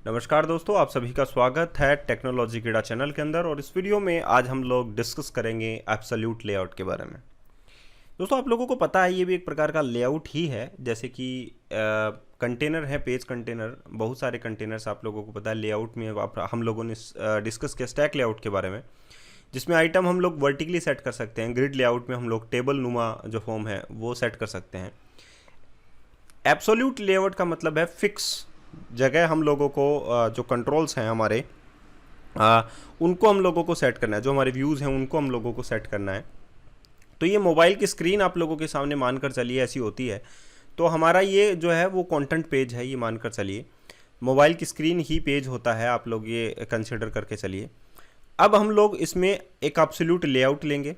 नमस्कार दोस्तों, आप सभी का स्वागत है टेक्नोलॉजी कीड़ा चैनल के अंदर। और इस वीडियो में आज हम लोग डिस्कस करेंगे एब्सोल्यूट लेआउट के बारे में। दोस्तों, आप लोगों को पता है ये भी एक प्रकार का लेआउट ही है। जैसे कि कंटेनर है, पेज कंटेनर, बहुत सारे कंटेनर्स आप लोगों को पता है। लेआउट में हम लोगों ने डिस्कस किया स्टैक लेआउट के बारे में, जिसमें आइटम हम लोग वर्टिकली सेट कर सकते हैं। ग्रिड लेआउट में हम लोग टेबल नुमा जो फॉर्म है वो सेट कर सकते हैं। एब्सोल्यूट लेआउट का मतलब है फिक्स जगह हम लोगों को जो कंट्रोल्स हैं हमारे उनको हम लोगों को सेट करना है। जो हमारे व्यूज़ हैं उनको हम लोगों को सेट करना है। तो ये मोबाइल की स्क्रीन आप लोगों के सामने मानकर चलिए ऐसी होती है। तो हमारा ये जो है वो कंटेंट पेज है, ये मानकर चलिए मोबाइल की स्क्रीन ही पेज होता है, आप लोग ये कंसिडर करके चलिए। अब हम लोग इसमें एक एब्सोल्यूट लेआउट लेंगे।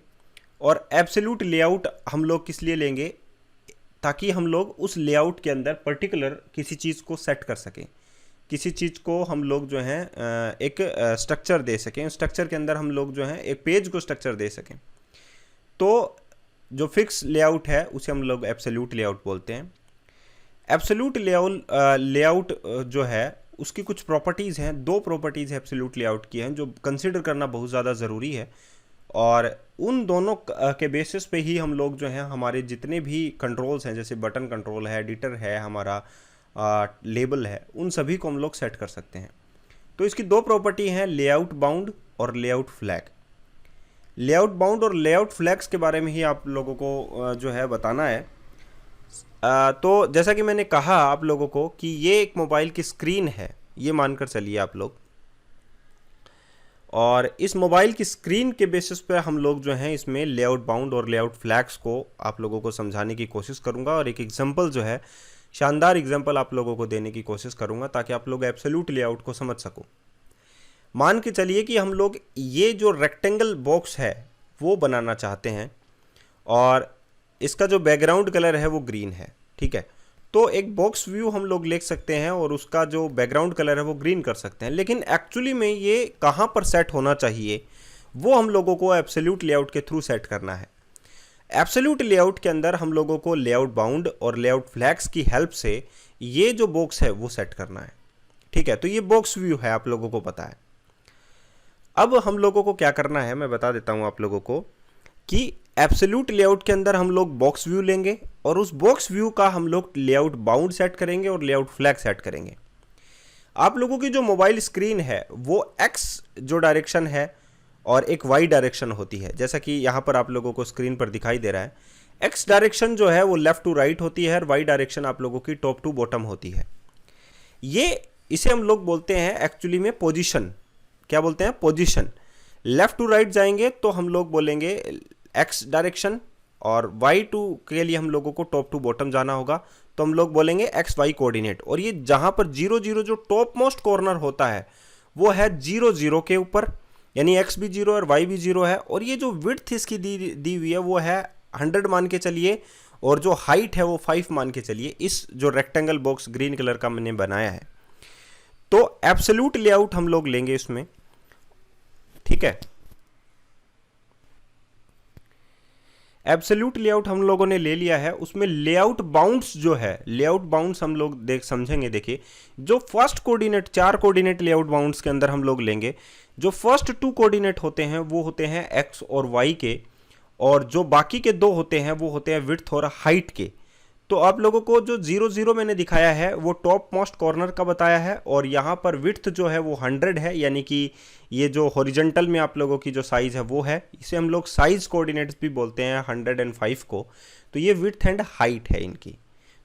और एब्सोल्यूट लेआउट हम लोग किस लिए लेंगे? ताकि हम लोग उस लेआउट के अंदर पर्टिकुलर किसी चीज़ को सेट कर सकें, किसी चीज़ को हम लोग जो है एक स्ट्रक्चर दे सकें। स्ट्रक्चर के अंदर हम लोग जो है एक पेज को स्ट्रक्चर दे सकें। तो जो फिक्स लेआउट है उसे हम लोग एब्सोल्यूट लेआउट बोलते हैं। एब्सोल्यूट लेआउट जो है उसकी कुछ प्रॉपर्टीज़ हैं। दो प्रॉपर्टीज़ एब्सोल्यूट लेआउट की हैं जो कंसिडर करना बहुत ज़्यादा ज़रूरी है। और उन दोनों के बेसिस पे ही हम लोग जो हैं हमारे जितने भी कंट्रोल्स हैं, जैसे बटन कंट्रोल है, एडिटर है, हमारा लेबल है, उन सभी को हम लोग सेट कर सकते हैं। तो इसकी दो प्रॉपर्टी हैं, लेआउट बाउंड और लेआउट फ्लैग। लेआउट बाउंड और लेआउट फ्लैग्स के बारे में ही आप लोगों को जो है बताना है। तो जैसा कि मैंने कहा आप लोगों को कि ये एक मोबाइल की स्क्रीन है, ये मानकर चलिए आप लोग। और इस मोबाइल की स्क्रीन के बेसिस पे हम लोग जो हैं इसमें लेआउट बाउंड और लेआउट फ्लैग्स को आप लोगों को समझाने की कोशिश करूंगा। और एक एग्जांपल जो है, शानदार एग्जांपल आप लोगों को देने की कोशिश करूंगा ताकि आप लोग एब्सोल्यूट लेआउट को समझ सको। मान के चलिए कि हम लोग ये जो रेक्टेंगल बॉक्स है वो बनाना चाहते हैं और इसका जो बैकग्राउंड कलर है वो ग्रीन है, ठीक है। तो एक बॉक्स व्यू हम लोग ले सकते हैं और उसका जो बैकग्राउंड कलर है वो ग्रीन कर सकते हैं। लेकिन एक्चुअली में ये कहाँ पर सेट होना चाहिए वो हम लोगों को एब्सोल्यूट लेआउट के थ्रू सेट करना है। एब्सोल्यूट लेआउट के अंदर हम लोगों को लेआउट बाउंड और लेआउट फ्लैग्स की हेल्प से ये जो बॉक्स है वो सेट करना है, ठीक है। तो ये बॉक्स व्यू है, आप लोगों को पता है। अब हम लोगों को क्या करना है मैं बता देता हूँ आप लोगों को कि एब्सोल्यूट लेआउट के अंदर हम लोग बॉक्स व्यू लेंगे और उस बॉक्स व्यू का हम लोग लेआउट बाउंड सेट करेंगे और लेआउट फ्लैग सेट करेंगे। आप लोगों की जो मोबाइल स्क्रीन है वो एक्स जो डायरेक्शन है और एक वाई डायरेक्शन होती है, जैसा कि यहाँ पर आप लोगों को स्क्रीन पर दिखाई दे रहा है। एक्स डायरेक्शन जो है वो लेफ्ट टू राइट होती है और वाई डायरेक्शन आप लोगों की टॉप टू बॉटम होती है। इसे हम लोग बोलते हैं एक्चुअली में पोजिशन। क्या बोलते हैं? पोजिशन। लेफ्ट टू राइट जाएंगे तो हम लोग बोलेंगे एक्स डायरेक्शन, और वाई टू के लिए हम लोगों को टॉप टू बॉटम जाना होगा तो हम लोग बोलेंगे एक्स वाई कोऑर्डिनेट। और ये जहां पर 0 0 जो टॉप मोस्ट कॉर्नर होता है वो है 0 0 के ऊपर, यानी एक्स भी 0 और वाई भी 0 है। और ये जो विड्थ इसकी दी हुई है वो है 100 मान के चलिए, और जो हाइट है वो 5 मान के चलिए। इस जो रेक्टेंगल बॉक्स ग्रीन कलर का मैंने बनाया है, तो एब्सोल्यूट लेआउट हम लोग लेंगे इसमें, ठीक है। एब्सोल्यूट लेआउट हम लोगों ने ले लिया है। उसमें लेआउट बाउंड्स जो है, लेआउट बाउंड्स हम लोग समझेंगे। देखिए, जो first coordinate 4 coordinate layout bounds के अंदर हम लोग लेंगे, जो फर्स्ट 2 कोऑर्डिनेट होते हैं वो होते हैं एक्स और वाई के, और जो बाकी के 2 होते हैं वो होते हैं विड्थ और हाइट के। तो आप लोगों को जो 0 0 मैंने दिखाया है वो टॉप मोस्ट कॉर्नर का बताया है, और यहाँ पर विड्थ जो है वो 100 है, यानी कि ये जो हॉरिजॉन्टल में आप लोगों की जो साइज है वो है। इसे हम लोग साइज कोऑर्डिनेट्स भी बोलते हैं 105 को। तो ये विड्थ एंड हाइट है इनकी।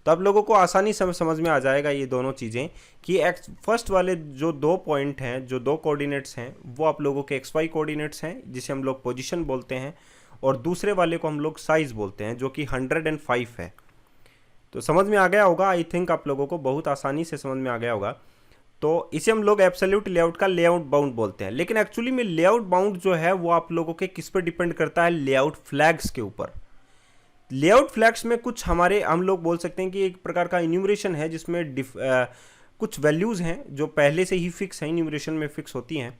तो आप लोगों को आसानी से समझ में आ जाएगा ये दोनों चीज़ें कि फर्स्ट वाले जो 2 पॉइंट हैं, जो 2 कोऑर्डिनेट्स हैं, वो आप लोगों के एक्स वाई कोऑर्डिनेट्स हैं जिसे हम लोग पोजिशन बोलते हैं, और दूसरे वाले को हम लोग साइज बोलते हैं जो कि 105 है। तो समझ में आ गया होगा, आई थिंक आप लोगों को बहुत आसानी से समझ में आ गया होगा। तो इसे हम लोग एब्सोल्यूट लेआउट का लेआउट बाउंड बोलते हैं। लेकिन एक्चुअली में लेआउट बाउंड जो है वो आप लोगों के किस पर डिपेंड करता है? लेआउट फ्लैग्स के ऊपर। लेआउट फ्लैग्स में कुछ हम लोग बोल सकते हैं कि एक प्रकार का इन्यूमरेशन है जिसमें कुछ वैल्यूज़ हैं जो पहले से ही फिक्स हैं, इन्यूमरेशन में फिक्स होती हैं।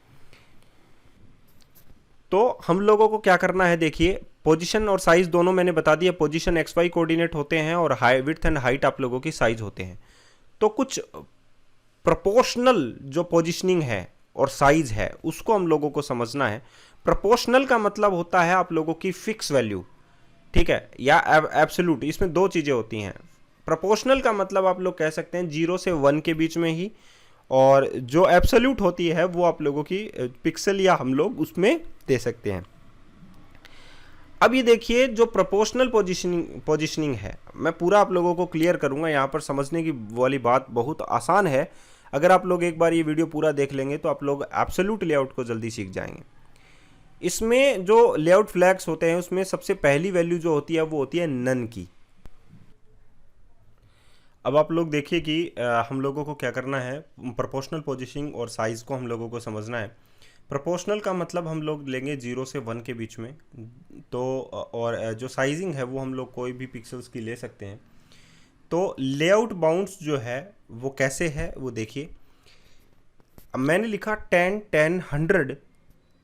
तो हम लोगों को क्या करना है, देखिए, पोजीशन और साइज दोनों मैंने बता दिया। पोजीशन एक्स वाई कोऑर्डिनेट होते हैं और विड्थ एंड हाइट आप लोगों की साइज होते हैं। तो कुछ प्रोपोर्शनल जो पोजिशनिंग है और साइज है उसको हम लोगों को समझना है। प्रोपोर्शनल का मतलब होता है आप लोगों की फिक्स वैल्यू, ठीक है, या एब्सोल्यूट। इसमें दो चीज़ें होती हैं। प्रोपोर्शनल का मतलब आप लोग कह सकते हैं 0 से 1 के बीच में ही, और जो एब्सोल्यूट होती है वो आप लोगों की पिक्सल या हम लोग उसमें दे सकते हैं। अब ये देखिए जो प्रोपोर्शनल पोजिशनिंग है, मैं पूरा आप लोगों को क्लियर करूंगा। यहाँ पर समझने की वाली बात बहुत आसान है। अगर आप लोग एक बार ये वीडियो पूरा देख लेंगे तो आप लोग एब्सोल्यूट लेआउट को जल्दी सीख जाएंगे। इसमें जो लेआउट फ्लैग्स होते हैं उसमें सबसे पहली वैल्यू जो होती है वो होती है नन की। अब आप लोग देखिए कि हम लोगों को क्या करना है, प्रोपोर्शनल पोजीशनिंग और साइज़ को हम लोगों को समझना है। प्रोपोर्शनल का मतलब हम लोग लेंगे 0 से 1 के बीच में, तो और जो साइजिंग है वो हम लोग कोई भी पिक्सल्स की ले सकते हैं। तो लेआउट बाउंड्स जो है वो कैसे है वो देखिए। अब मैंने लिखा 10, 10, 100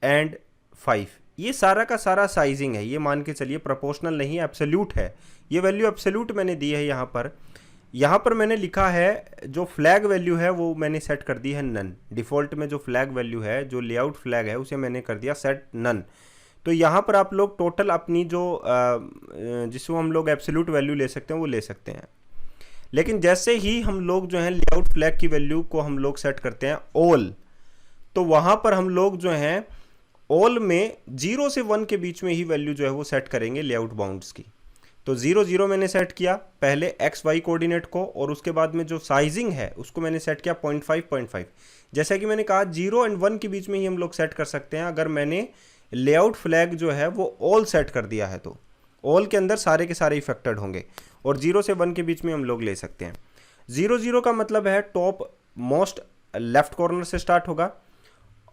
एंड 5, ये सारा का सारा साइजिंग है। ये मान के चलिए प्रोपोर्शनल नहीं, एब्सोल्यूट है। ये वैल्यू एब्सोल्यूट मैंने दी है यहाँ पर मैंने लिखा है जो फ्लैग वैल्यू है वो मैंने सेट कर दी है नन। डिफ़ॉल्ट में जो फ्लैग वैल्यू है, जो लेआउट फ्लैग है, उसे मैंने कर दिया सेट नन। तो यहाँ पर आप लोग टोटल अपनी जो जिसको हम लोग एब्सोल्यूट वैल्यू ले सकते हैं वो ले सकते हैं। लेकिन जैसे ही हम लोग जो है लेआउट फ्लैग की वैल्यू को हम लोग सेट करते हैं ऑल, तो वहाँ पर हम लोग जो हैं ऑल में 0 से 1 के बीच में ही वैल्यू जो है वो सेट करेंगे लेआउट बाउंड्स की। तो 0, 0 मैंने सेट किया पहले एक्स वाई कोऑर्डिनेट को, और उसके बाद में जो साइजिंग है उसको मैंने सेट किया 0.5, 0.5। जैसा कि मैंने कहा 0 एंड 1 के बीच में ही हम लोग सेट कर सकते हैं। अगर मैंने लेआउट फ्लैग जो है वो ऑल सेट कर दिया है तो ऑल के अंदर सारे के सारे इफेक्टेड होंगे, और 0 से 1 के बीच में हम लोग ले सकते हैं। 0, 0 का मतलब है टॉप मोस्ट लेफ्ट कॉर्नर से स्टार्ट होगा,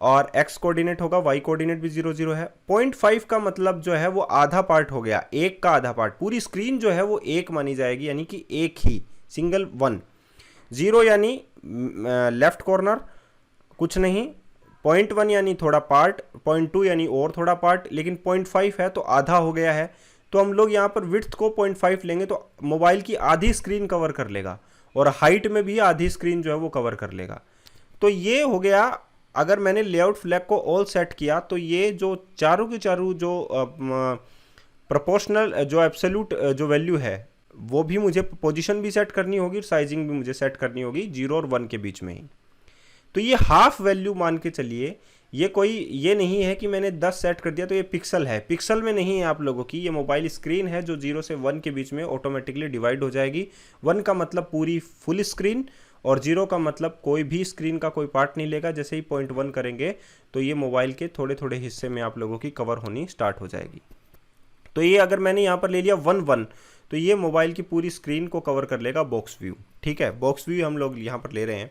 और x कोऑर्डिनेट होगा, y कोऑर्डिनेट भी 0, 0 है। 0.5 का मतलब जो है वो आधा पार्ट हो गया, एक का आधा पार्ट। पूरी स्क्रीन जो है वो एक मानी जाएगी, यानी कि एक ही सिंगल 1। 0 यानी लेफ्ट कॉर्नर कुछ नहीं, 0.1 यानी थोड़ा पार्ट, 0.2 यानी और थोड़ा पार्ट, लेकिन 0.5 है तो आधा हो गया है। तो हम लोग यहाँ पर विड्थ को 0.5 लेंगे तो मोबाइल की आधी स्क्रीन कवर कर लेगा, और हाइट में भी आधी स्क्रीन जो है वो कवर कर लेगा। तो ये हो गया। अगर मैंने लेआउट फ्लैग को ऑल सेट किया तो ये जो चारों की चारों जो प्रोपोर्शनल जो एब्सोल्यूट जो वैल्यू है वो भी मुझे पोजीशन भी सेट करनी होगी, साइजिंग भी मुझे सेट करनी होगी 0 और 1 के बीच में ही। तो ये हाफ वैल्यू मान के चलिए। ये नहीं है कि मैंने 10 सेट कर दिया तो ये पिक्सल है, पिक्सल में नहीं है आप लोगों की। ये मोबाइल स्क्रीन है जो 0 से 1 के बीच में ऑटोमेटिकली डिवाइड हो जाएगी। 1 का मतलब पूरी फुल स्क्रीन, और 0 का मतलब कोई भी स्क्रीन का कोई पार्ट नहीं लेगा। जैसे ही 0.1 करेंगे तो ये मोबाइल के थोड़े थोड़े हिस्से में आप लोगों की कवर होनी स्टार्ट हो जाएगी। तो ये अगर मैंने यहाँ पर ले लिया 1, 1, तो ये मोबाइल की पूरी स्क्रीन को कवर कर लेगा बॉक्स व्यू। ठीक है, बॉक्स व्यू हम लोग यहाँ पर ले रहे हैं।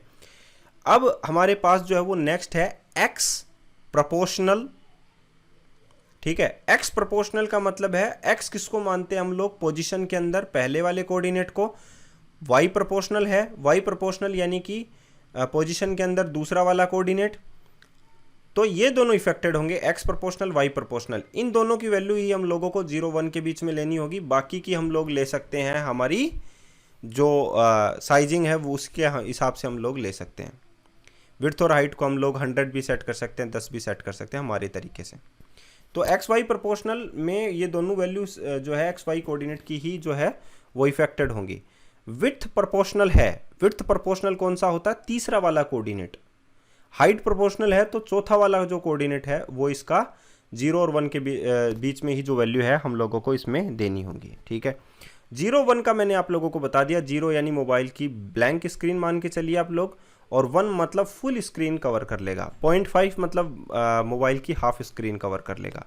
अब हमारे पास जो है वो नेक्स्ट है एक्स प्रोपोर्शनल। ठीक है, एक्स प्रोपोर्शनल का मतलब है एक्स किसको मानते हैं हम लोग पोजीशन के अंदर, पहले वाले कोऑर्डिनेट को। वाई प्रोपोर्शनल है, वाई प्रोपोर्शनल यानी कि पोजीशन के अंदर दूसरा वाला कोऑर्डिनेट। तो ये दोनों इफेक्टेड होंगे, एक्स प्रोपोर्शनल, वाई प्रोपोर्शनल। इन दोनों की वैल्यू ही हम लोगों को 0, 1 के बीच में लेनी होगी। बाकी की हम लोग ले सकते हैं, हमारी जो साइजिंग है वो उसके हिसाब से हम लोग ले सकते हैं। विड्थ और हाइट को हम लोग 100 भी सेट कर सकते हैं, 10 भी सेट कर सकते हैं हमारे तरीके से। तो एक्स वाई प्रोपोर्शनल में ये दोनों वैल्यूज जो है एक्स वाई कोऑर्डिनेट की ही जो है वो इफेक्टेड होंगी। विड्थ प्रोपोर्शनल है, विड्थ प्रोपोर्शनल कौन सा होता है, तीसरा वाला कोऑर्डिनेट। हाइट प्रोपोर्शनल है तो चौथा वाला जो कोऑर्डिनेट है वो इसका 0 और 1 के बीच में ही जो वैल्यू है हम लोगों को इसमें देनी होगी। ठीक है, 0, 1 का मैंने आप लोगों को बता दिया। 0 यानी मोबाइल की ब्लैंक स्क्रीन मान के चलिए आप लोग, और 1 मतलब फुल स्क्रीन कवर कर लेगा। 0.5 मतलब मोबाइल की हाफ स्क्रीन कवर कर लेगा।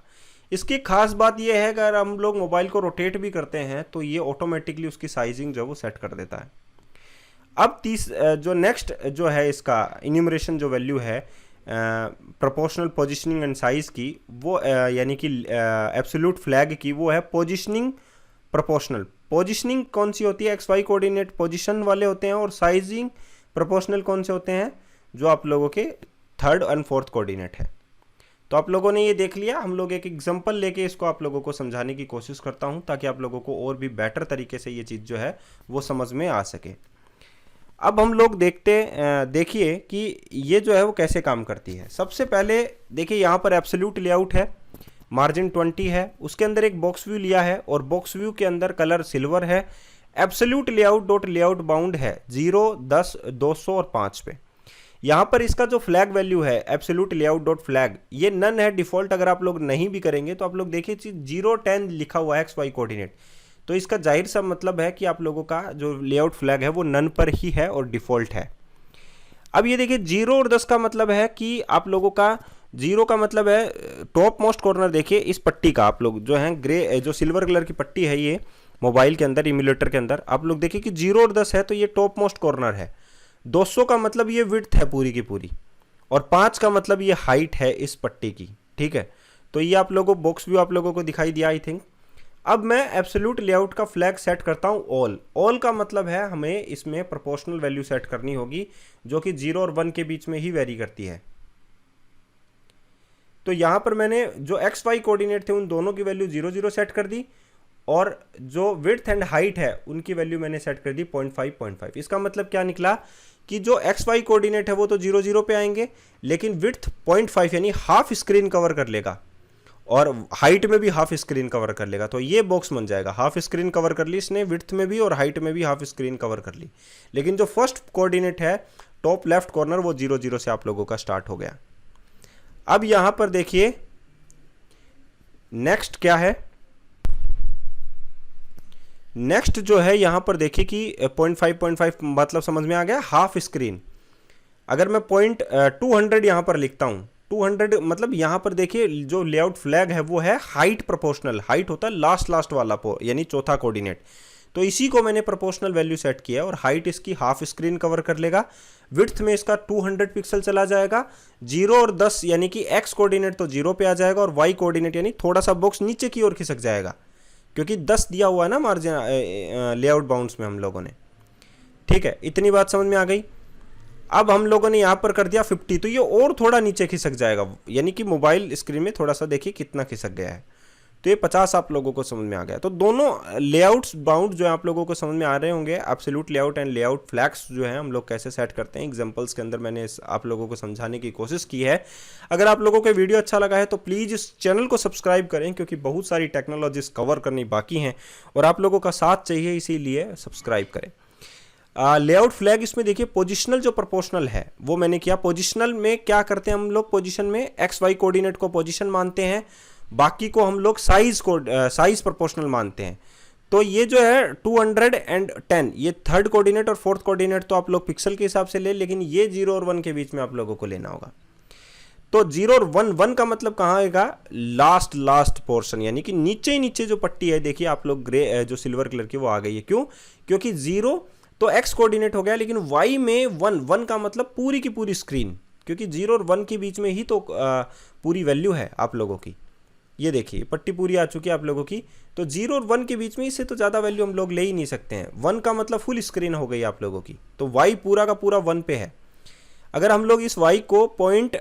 इसकी खास बात यह है कि अगर हम लोग मोबाइल को रोटेट भी करते हैं तो ये ऑटोमेटिकली उसकी साइजिंग जो है वो सेट कर देता है। अब जो नेक्स्ट जो है इसका इन्यूमरेशन जो वैल्यू है प्रोपोर्शनल पोजीशनिंग एंड साइज की, वो यानी कि एब्सोल्यूट फ्लैग की, वो है पोजीशनिंग प्रोपोर्शनल। पोजीशनिंग कौन सी होती है, एक्स वाई कोऑर्डिनेट पोजीशन वाले होते हैं, और साइजिंग प्रोपोर्शनल कौन से होते हैं, जो आप लोगों के 3rd और 4th कोऑर्डिनेट है। तो आप लोगों ने ये देख लिया। हम लोग एक एग्जांपल लेके इसको आप लोगों को समझाने की कोशिश करता हूँ ताकि आप लोगों को और भी बेटर तरीके से ये चीज़ जो है वो समझ में आ सके। अब हम लोग देखिए कि ये जो है वो कैसे काम करती है। सबसे पहले देखिए यहाँ पर एब्सोल्यूट लेआउट है, मार्जिन 20 है, उसके अंदर एक बॉक्स व्यू लिया है और बॉक्स व्यू के अंदर कलर सिल्वर है। Absolute layout dot layout bound है 0, 10, 200 और 5 पे। यहाँ पर इसका जो फ्लैग वैल्यू है एब्सोल्यूट लेआउट डॉट फ्लैग, ये नन है डिफॉल्ट। अगर आप लोग नहीं भी करेंगे तो आप लोग देखिए 0, 10 लिखा हुआ है XY कोऑर्डिनेट, तो इसका जाहिर सा मतलब है कि आप लोगों का जो लेआउट फ्लैग है वो नन पर ही है और डिफॉल्ट है। अब ये देखिए 0 और 10 का मतलब है कि आप लोगों का 0 का मतलब है टॉप मोस्ट कॉर्नर। देखिए इस पट्टी का आप लोग जो है ग्रे जो सिल्वर कलर की पट्टी है ये मोबाइल के अंदर इम्यूलेटर के अंदर, आप लोग देखिए कि 0 और 10 है तो ये टॉप मोस्ट कॉर्नर है। 200 का मतलब ये विड्थ है पूरी की पूरी, और 5 का मतलब ये हाइट है इस पट्टी की। ठीक है, तो ये आप लोगों को बॉक्स व्यू आप लोगों को दिखाई दिया आई थिंक। अब मैं एब्सोल्यूट लेआउट का फ्लैग सेट करता हूँ ऑल। ऑल का मतलब है हमें इसमें प्रोपोर्शनल वैल्यू सेट करनी होगी जो कि 0 और 1 के बीच में ही वेरी करती है। तो यहां पर मैंने जो XY कोऑर्डिनेट थे उन दोनों की वैल्यू 0, 0 सेट कर दी, और जो विड्थ एंड हाइट है उनकी वैल्यू मैंने सेट कर दी 0.5, 0.5। इसका मतलब क्या निकला कि जो XY कोऑर्डिनेट है वो तो 0, 0 पे आएंगे, लेकिन विड्थ 0.5 यानी हाफ स्क्रीन कवर कर लेगा, और हाइट में भी हाफ स्क्रीन कवर कर लेगा। तो ये बॉक्स बन जाएगा, हाफ स्क्रीन कवर कर ली इसने, विड्थ में भी और हाइट में भी हाफ स्क्रीन कवर कर ली। लेकिन जो फर्स्ट कोऑर्डिनेट है टॉप लेफ्ट कॉर्नर वो 0, 0 से आप लोगों का स्टार्ट हो गया। अब यहां पर देखिए नेक्स्ट क्या है। नेक्स्ट जो है यहां पर देखिए कि 0.5, 0.5 मतलब समझ में आ गया, हाफ स्क्रीन। अगर मैं 200 यहां पर लिखता हूं, 200 मतलब यहां पर देखिए जो लेआउट फ्लैग है वो है हाइट प्रोपोर्शनल। हाइट होता है लास्ट वाला यानी चौथा कोऑर्डिनेट, तो इसी को मैंने प्रोपोर्शनल वैल्यू सेट किया, और हाइट इसकी हाफ स्क्रीन कवर कर लेगा। विड्थ में इसका 200 पिक्सल चला जाएगा। 0 और 10 यानी कि एक्स कोऑर्डिनेट तो 0 पे आ जाएगा, और वाई कोऑर्डिनेट यानी थोड़ा सा बॉक्स नीचे की ओर खिसक जाएगा, क्योंकि 10 दिया हुआ है ना मार्जिन लेआउट बाउंड्स में हम लोगों ने। ठीक है, इतनी बात समझ में आ गई। अब हम लोगों ने यहाँ पर कर दिया 50, तो ये और थोड़ा नीचे खिसक जाएगा, यानी कि मोबाइल स्क्रीन में थोड़ा सा देखिए कितना खिसक गया है। तो ये 50 आप लोगों को समझ में आ गया। तो दोनों लेआउट्स बाउंड जो है आप लोगों को समझ में आ रहे होंगे। Absolute layout and layout flags जो है हम लोग कैसे सेट करते हैं, एग्जांपल्स के अंदर मैंने आप लोगों को समझाने की कोशिश की है। अगर आप लोगों को वीडियो अच्छा लगा है तो प्लीज़ इस चैनल को सब्सक्राइब करें, क्योंकि बहुत सारी टेक्नोलॉजीज कवर करनी बाकी हैं और आप लोगों का साथ चाहिए, इसीलिए सब्सक्राइब करें। लेआउट फ्लैग इसमें देखिए पोजिशनल जो प्रोपोर्शनल है वो मैंने किया। पोजिशनल में क्या करते हैं हम लोग, पोजिशन में XY कोऑर्डिनेट को पोजिशन मानते हैं, बाकी को हम लोग साइज प्रोपोर्शनल मानते हैं। तो ये जो है 210 ये थर्ड कोऑर्डिनेट और फोर्थ कोऑर्डिनेट तो आप लोग पिक्सल के हिसाब से ले, लेकिन ये 0 और 1 के बीच में आप लोगों को लेना होगा। तो 0 और 1 का मतलब कहाँ आएगा, लास्ट पोर्शन, यानी कि नीचे ही नीचे जो पट्टी है देखिए आप लोग ग्रे जो सिल्वर कलर की वो आ गई है। क्यों, क्योंकि 0 तो x कोऑर्डिनेट हो गया, लेकिन y में 1 का मतलब पूरी की पूरी स्क्रीन, क्योंकि 0 और 1 के बीच में ही तो पूरी वैल्यू है आप लोगों की। ये देखिए पट्टी पूरी आ चुकी है आप लोगों की। तो 0 और 1 के बीच में इससे तो ज़्यादा वैल्यू हम लोग ले ही नहीं सकते हैं। 1 का मतलब फुल स्क्रीन हो गई आप लोगों की, तो y पूरा का पूरा 1 पे है। अगर हम लोग इस y को पॉइंट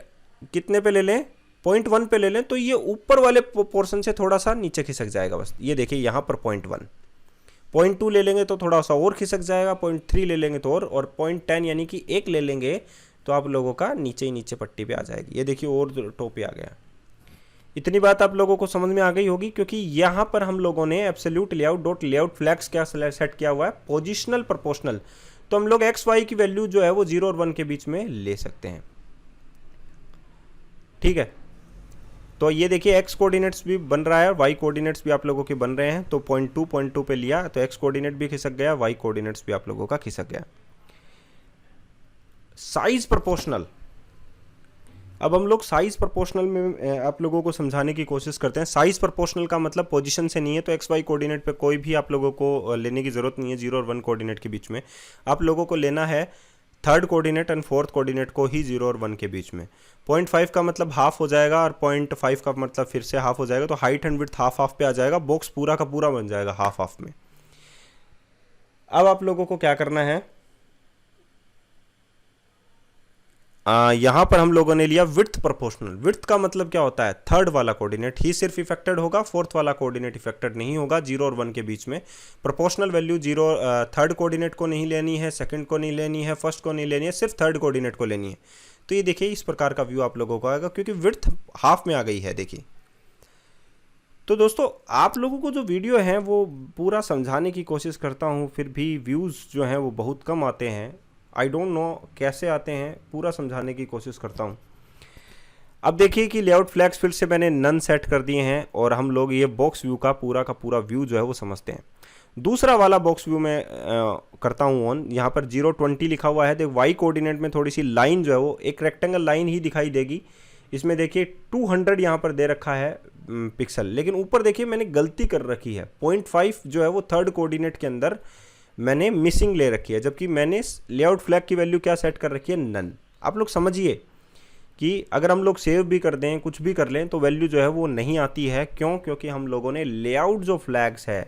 कितने पे ले लें, 0.1 पे ले लें, तो ये ऊपर वाले पोर्शन से थोड़ा सा नीचे खिसक जाएगा बस। ये देखिए यहाँ पर 0.1, 0.2 ले लेंगे तो थोड़ा सा और खिसक जाएगा, 0.3 ले लेंगे तो और 0.10 यानी कि 1 ले लेंगे तो आप लोगों का नीचे ही नीचे पट्टी पे आ जाएगी। ये देखिए और टॉप पे आ गया। इतनी बात आप लोगों को समझ में आ गई होगी, क्योंकि यहाँ पर हम लोगों ने absolute layout dot layout flags क्या सेट किया हुआ है, पोजिशनल प्रोपोर्शनल। तो हम लोग XY की वैल्यू जो है वो 0 और 1 के बीच में ले सकते हैं। ठीक है, तो ये देखिए x कोऑर्डिनेट्स भी बन रहा है और y कोऑर्डिनेट्स भी आप लोगों के बन रहे हैं। तो 0.2 पे लिया तो x कोऑर्डिनेट भी खिसक गया, y कोऑर्डिनेट्स भी आप लोगों का खिसक गया। साइज प्रोपोर्शनल, अब हम लोग साइज प्रोपोर्शनल में आप लोगों को समझाने की कोशिश करते हैं। साइज प्रोपोर्शनल का मतलब पोजीशन से नहीं है, तो XY कोऑर्डिनेट पे कोई भी आप लोगों को लेने की ज़रूरत नहीं है। 0 और 1 कोऑर्डिनेट के बीच में आप लोगों को लेना है third coordinate and fourth coordinate को ही 0 और 1 के बीच में। 0.5 का मतलब हाफ हो जाएगा और 0.5 का मतलब फिर से हाफ हो जाएगा, तो हाइट एंड विड्थ हाफ पे आ जाएगा, बॉक्स पूरा का पूरा बन जाएगा हाफ में। अब आप लोगों को क्या करना है, यहाँ पर हम लोगों ने लिया विड्थ प्रोपोर्शनल। विड्थ का मतलब क्या होता है, थर्ड वाला कोऑर्डिनेट ही सिर्फ इफेक्टेड होगा, फोर्थ वाला कोऑर्डिनेट इफेक्टेड नहीं होगा, 0 और 1 के बीच में। प्रोपोर्शनल वैल्यू 0 थर्ड कोऑर्डिनेट को नहीं लेनी है, सेकंड को नहीं लेनी है, फर्स्ट को नहीं लेनी है, सिर्फ थर्ड कोऑर्डिनेट को लेनी है। तो ये देखिए इस प्रकार का व्यू आप लोगों को आएगा क्योंकि विड्थ हाफ में आ गई है। देखिए तो दोस्तों आप लोगों को जो वीडियो है वो पूरा समझाने की कोशिश करता हूँ, फिर भी व्यूज़ जो हैं वो बहुत कम आते हैं। आई डोंट नो कैसे आते हैं, पूरा समझाने की कोशिश करता हूँ। अब देखिए कि लेआउट फ्लैग्स फिर से मैंने नन सेट कर दिए हैं और हम लोग ये बॉक्स व्यू का पूरा व्यू जो है वो समझते हैं। दूसरा वाला बॉक्स व्यू में करता हूँ ऑन। यहाँ पर 020 लिखा हुआ है। देख वाई कोऑर्डिनेट में थोड़ी सी लाइन जो है वो एक रेक्टेंगल लाइन ही दिखाई देगी। इसमें देखिए 200 यहाँ पर दे रखा है पिक्सल, लेकिन ऊपर देखिए मैंने गलती कर रखी है। 0.5 जो है वो थर्ड कोऑर्डिनेट के अंदर मैंने मिसिंग ले रखी है, जबकि मैंने लेआउट फ्लैग की वैल्यू क्या सेट कर रखी है, नन। आप लोग समझिए कि अगर हम लोग सेव भी कर दें, कुछ भी कर लें, तो वैल्यू जो है वो नहीं आती है। क्यों? क्योंकि हम लोगों ने लेआउट जो फ्लैग्स है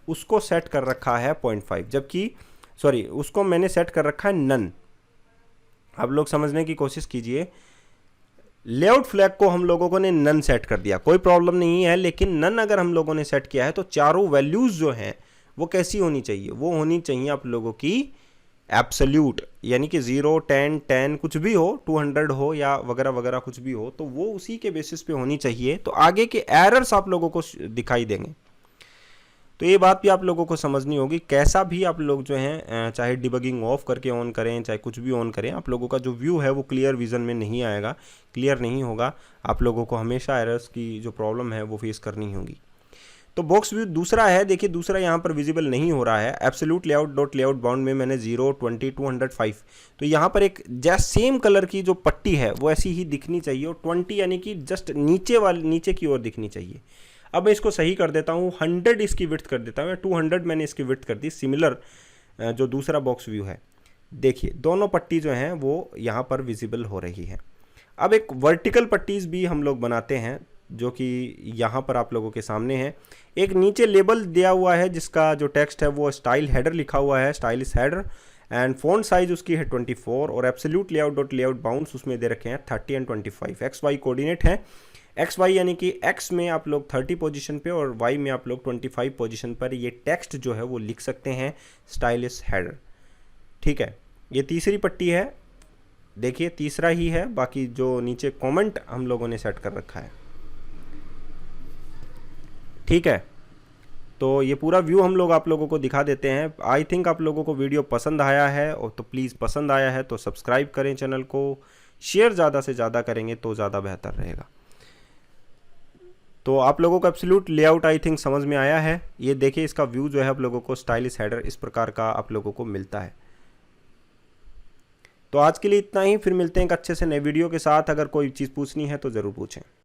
उसको सेट कर रखा है 0.5, जबकि सॉरी उसको मैंने सेट कर रखा है नन। आप लोग समझने की कोशिश कीजिए, लेआउट फ्लैग को हम लोगों ने नन सेट कर दिया, कोई प्रॉब्लम नहीं है, लेकिन नन अगर हम लोगों ने सेट किया है तो चारों वैल्यूज़ जो हैं वो कैसी होनी चाहिए, वो होनी चाहिए आप लोगों की एब्सोल्यूट, यानी कि 0, 10, 10 कुछ भी हो, 200 हो या वगैरह वगैरह कुछ भी हो, तो वो उसी के बेसिस पे होनी चाहिए। तो आगे के एरर्स आप लोगों को दिखाई देंगे। तो ये बात भी आप लोगों को समझनी होगी। कैसा भी आप लोग जो हैं चाहे डिबगिंग ऑफ करके ऑन करें, चाहे कुछ भी ऑन करें, आप लोगों का जो व्यू है वो क्लियर विजन में नहीं आएगा, क्लियर नहीं होगा। आप लोगों को हमेशा एरर्स की जो प्रॉब्लम है वो फेस करनी होगी। तो बॉक्स व्यू दूसरा है, देखिए दूसरा यहाँ पर विजिबल नहीं हो रहा है। Absolute layout dot layout bound में मैंने 0, 20, 205, तो यहाँ पर एक जैसे सेम कलर की जो पट्टी है वो ऐसी ही दिखनी चाहिए, और 20 यानी कि जस्ट नीचे की ओर दिखनी चाहिए। अब मैं इसको सही कर देता हूँ, 100 इसकी विड्थ कर देता हूँ, 200 मैंने इसकी विड्थ कर दी। सिमिलर जो दूसरा बॉक्स व्यू है, देखिए दोनों पट्टी जो हैं वो यहाँ पर विजिबल हो रही है। अब एक वर्टिकल पट्टीज भी हम लोग बनाते हैं, जो कि यहाँ पर आप लोगों के सामने है। एक नीचे लेबल दिया हुआ है जिसका जो टेक्स्ट है वो स्टाइल हेडर लिखा हुआ है, stylish header, and font size उसकी है 24, और absolute layout dot layout bounds उसमें दे रखे हैं 30 एंड 25। एक्स वाई कोऑर्डिनेट है, एक्स वाई यानी कि एक्स में आप लोग 30 पोजीशन पे और वाई में आप लोग 25 पोजीशन पर ये टेक्स्ट जो है वो लिख सकते हैं, स्टाइलिश हेडर। ठीक है, ये तीसरी पट्टी है, देखिए तीसरा ही है, बाकी जो नीचे कमेंट हम लोगों ने सेट कर रखा है। ठीक है, तो ये पूरा व्यू हम लोग आप लोगों को दिखा देते हैं। आई थिंक आप लोगों को वीडियो पसंद आया है, और तो प्लीज़ पसंद आया है तो सब्सक्राइब करें चैनल को, शेयर ज़्यादा से ज़्यादा करेंगे तो ज़्यादा बेहतर रहेगा। तो आप लोगों को एब्सोल्यूट लेआउट आई थिंक समझ में आया है। ये देखिए इसका व्यू जो है आप लोगों को स्टाइलिश हेडर इस प्रकार का आप लोगों को मिलता है। तो आज के लिए इतना ही, फिर मिलते हैं एक अच्छे से नए वीडियो के साथ। अगर कोई चीज़ पूछनी है तो ज़रूर पूछें।